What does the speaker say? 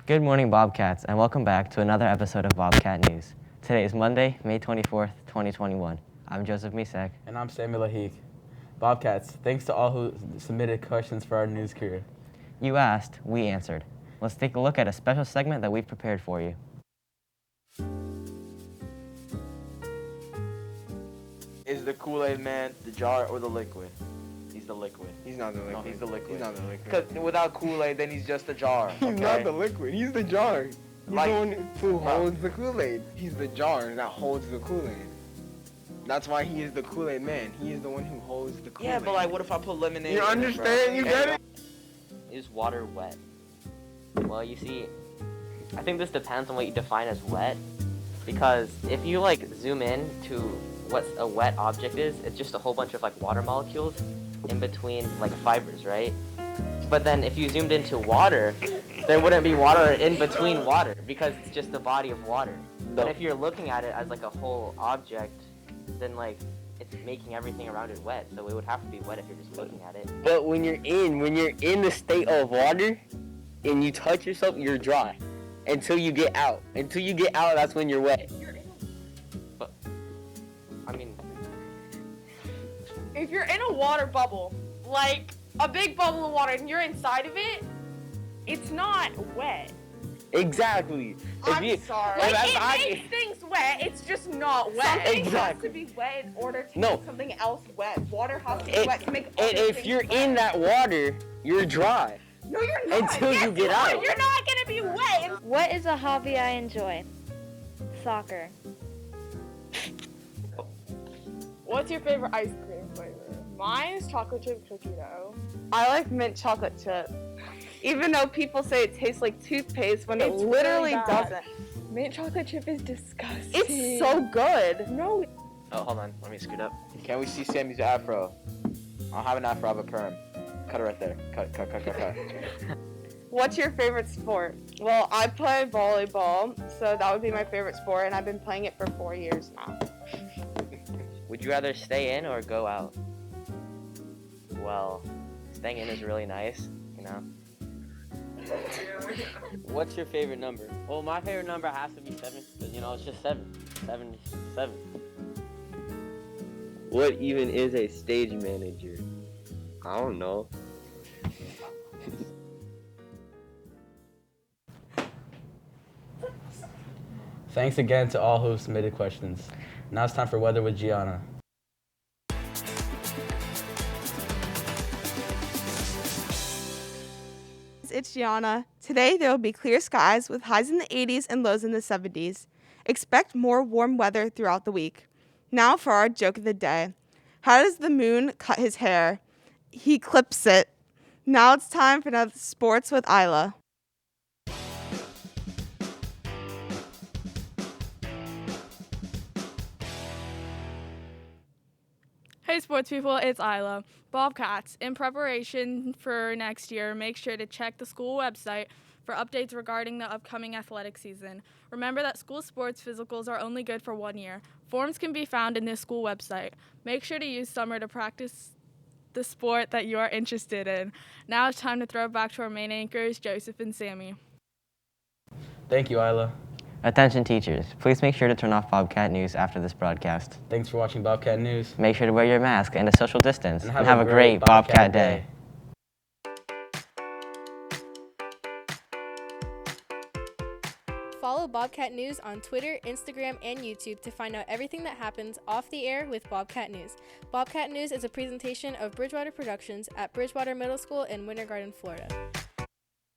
Good morning, Bobcats, and welcome back to another episode of Bobcat News. Today is Monday, May 24th, 2021. I'm Joseph Misek. And I'm Samuel Ahik. Bobcats, thanks to all who submitted questions for our news career. You asked, we answered. Let's take a look at a special segment that we've prepared for you. Is the Kool-Aid man the jar or the liquid? He's the liquid. He's not the liquid. No, he's the liquid. He's not the liquid. Because without Kool-Aid, then he's just a jar. He's okay? not the liquid. He's the jar. He's Like- the one who holds the Kool-Aid. He's the jar that holds the Kool-Aid. That's why he is the Kool-Aid man. He is the one who holds the Kool-Aid. Yeah, but like, what if I put lemonade? You in it, understand? bro? You get it? Is water wet? Well, you see, I think this depends on what you define as wet, because if you like zoom in to what a wet object is, it's just a whole bunch of like water molecules in between like fibers, right? But then if you zoomed into water, there wouldn't be water in between water because it's just a body of water. But if you're looking at it as like a whole object, then like it's making everything around it wet, so it would have to be wet if you're just looking at it. But when you're in the state of water and you touch yourself, you're dry until you get out. Until you get out, that's when you're wet. But I mean, If you're in a water bubble, like a big bubble of water, and you're inside of it, it's not wet. Exactly. I'm sorry. Well, Like, that's- it makes things wet, it's just not wet. Something has to be wet in order to No. make something else wet. Water has to be And, wet to make other and if things you're wet. in that water, you're dry. No, you're not. until you Guess get what? out. You're not gonna be wet. What is a hobby I enjoy? Soccer. What's your favorite ice cream flavor? Mine is chocolate chip cookie dough. I like mint chocolate chip. Even though people say it tastes like toothpaste when it It's literally really bad. doesn't. Mint chocolate chip is disgusting. It's so good. No. oh, hold on, let me scoot up. Can we see Sammy's afro? I don't have an afro, I have a perm. Cut it right there. Cut. What's your favorite sport? Well, I play volleyball, so that would be my favorite sport, and I've been playing it for 4 years now. Would you rather stay in or go out? Well, staying in is really nice, you know. What's your favorite number? Well, my favorite number has to be 7, because, you know, it's just 7. 7 is 7. What even is a stage manager? I don't know. Thanks again to all who submitted questions. Now it's time for Weather with Gianna. It's Gianna. Today there will be clear skies with highs in the 80s and lows in the 70s. Expect more warm weather throughout the week. Now for our joke of the day. How does the moon cut his hair? He clips it. Now it's time for another sports with Isla. Hey sports people, it's Isla. Bobcats, in preparation for next year, make sure to check the school website for updates regarding the upcoming athletic season. Remember that school sports physicals are only good for 1 year. Forms can be found in this school website. Make sure to use summer to practice the sport that you are interested in. Now it's time to throw it back to our main anchors, Joseph and Sammy. Thank you, Isla. Attention teachers, please make sure to turn off Bobcat News after this broadcast. Thanks for watching Bobcat News. Make sure to wear your mask and a social distance. And And have a great Bobcat day. Follow Bobcat News on Twitter, Instagram, and YouTube to find out everything that happens off the air with Bobcat News. Bobcat News is a presentation of Bridgewater Productions at Bridgewater Middle School in Winter Garden, Florida.